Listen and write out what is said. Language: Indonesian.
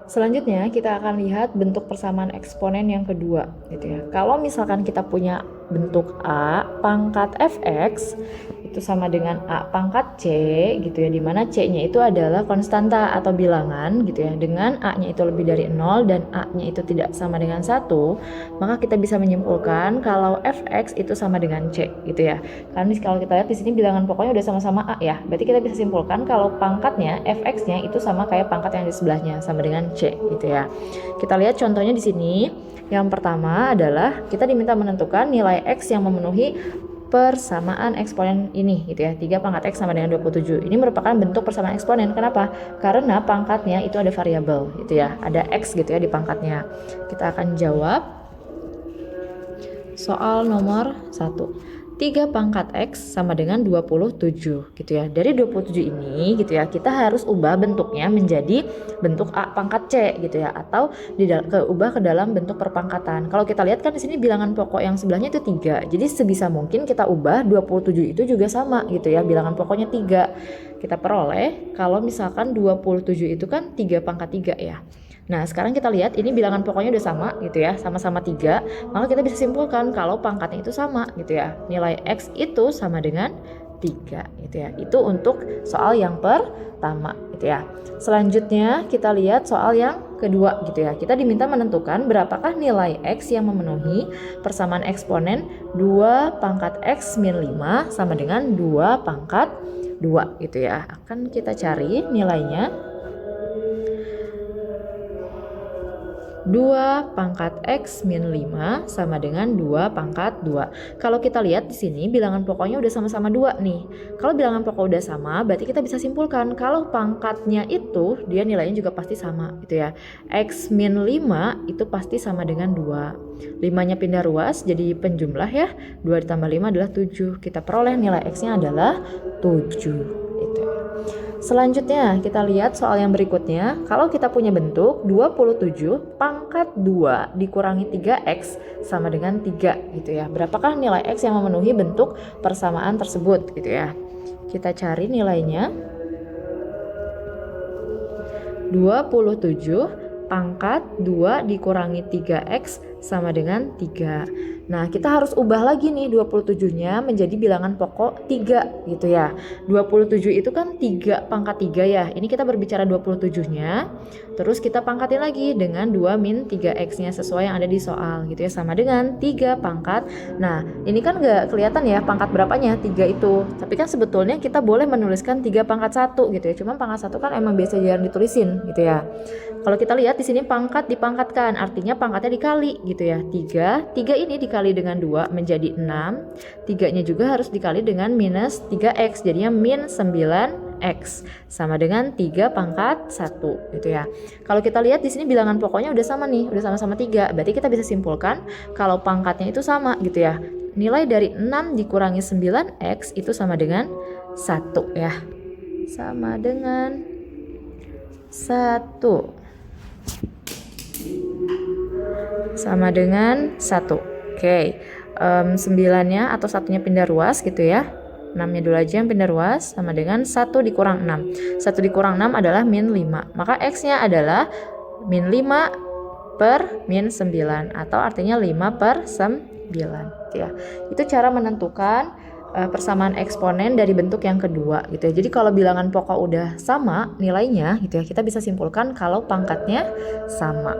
Selanjutnya kita akan lihat bentuk persamaan eksponen yang kedua gitu ya. Kalau misalkan kita punya bentuk A pangkat fx itu sama dengan A pangkat C gitu ya, dimana C-nya itu adalah konstanta atau bilangan gitu ya, dengan A-nya itu lebih dari 0 dan A-nya itu tidak sama dengan 1, maka kita bisa menyimpulkan kalau fx itu sama dengan C gitu ya. Karena kalau kita lihat di sini bilangan pokoknya udah sama-sama A ya, berarti kita bisa simpulkan kalau pangkatnya fx-nya itu sama kayak pangkat yang di sebelahnya, sama dengan C gitu ya. Kita lihat contohnya di sini. Yang pertama adalah kita diminta menentukan nilai X yang memenuhi persamaan eksponen ini gitu ya. 3 pangkat X sama dengan 27. Ini merupakan bentuk persamaan eksponen. Kenapa? Karena pangkatnya itu ada variabel gitu ya. Ada X gitu ya di pangkatnya. Kita akan jawab soal nomor 1. 3 pangkat X sama dengan 27 gitu ya. Dari 27 ini gitu ya, kita harus ubah bentuknya menjadi bentuk A pangkat C gitu ya, atau ubah ke dalam bentuk perpangkatan. Kalau kita lihat kan di sini bilangan pokok yang sebelahnya itu 3. Jadi sebisa mungkin kita ubah 27 itu juga sama gitu ya, bilangan pokoknya 3. Kita peroleh kalau misalkan 27 itu kan 3 pangkat 3 ya. Nah, sekarang kita lihat ini bilangan pokoknya udah sama gitu ya, sama-sama 3, maka kita bisa simpulkan kalau pangkatnya itu sama gitu ya. Nilai X itu sama dengan 3 gitu ya. Itu untuk soal yang pertama gitu ya. Selanjutnya kita lihat soal yang kedua gitu ya. Kita diminta menentukan berapakah nilai X yang memenuhi persamaan eksponen 2 pangkat X min 5 sama dengan 2 pangkat 2 gitu ya. Akan kita cari nilainya. 2 pangkat X min 5 sama dengan 2 pangkat 2. Kalau kita lihat di sini bilangan pokoknya udah sama-sama 2 nih. Kalau bilangan pokok udah sama, berarti kita bisa simpulkan kalau pangkatnya itu dia nilainya juga pasti sama gitu ya. X min 5 itu pasti sama dengan 2. 5-nya pindah ruas jadi penjumlah ya. 2 ditambah 5 adalah 7. Kita peroleh nilai X-nya adalah 7. Selanjutnya kita lihat soal yang berikutnya. Kalau kita punya bentuk 27 pangkat 2 dikurangi 3x sama dengan 3 gitu ya. Berapakah nilai x yang memenuhi bentuk persamaan tersebut gitu ya. Kita cari nilainya. 27 pangkat 2 dikurangi 3x sama dengan 3. Nah, kita harus ubah lagi nih 27-nya menjadi bilangan pokok 3 gitu ya. 27 itu kan 3 pangkat 3 ya. Ini kita berbicara 27-nya. Terus kita pangkatin lagi dengan 2 min 3x-nya sesuai yang ada di soal gitu ya. Sama dengan 3 pangkat. Nah, ini kan nggak kelihatan ya pangkat berapanya 3 itu. Tapi kan sebetulnya kita boleh menuliskan 3 pangkat 1 gitu ya. Cuma pangkat 1 kan emang biasa jarang ditulisin gitu ya. Kalau kita lihat di sini pangkat dipangkatkan, artinya pangkatnya dikali gitu ya. 3 ini dikali dengan 2 menjadi 6. 3-nya juga harus dikali dengan minus 3x, jadinya min 9x sama dengan 3 pangkat 1 gitu ya. Kalau kita lihat di sini bilangan pokoknya udah sama nih, udah sama-sama 3. Berarti kita bisa simpulkan kalau pangkatnya itu sama gitu ya. Nilai dari 6 dikurangi 9x itu sama dengan 1 ya. Sama dengan 1. Sama dengan 1. Oke. 9-nya atau 1-nya pindah ruas gitu ya. 6-nya dulu aja yang pindah ruas sama dengan 1 dikurang 6. 1 dikurang 6 adalah min 5. Maka X-nya adalah min 5 per min 9 atau artinya 5 per 9 gitu ya. Itu cara menentukan persamaan eksponen dari bentuk yang kedua gitu ya. Jadi kalau bilangan pokok udah sama nilainya gitu ya, kita bisa simpulkan kalau pangkatnya sama.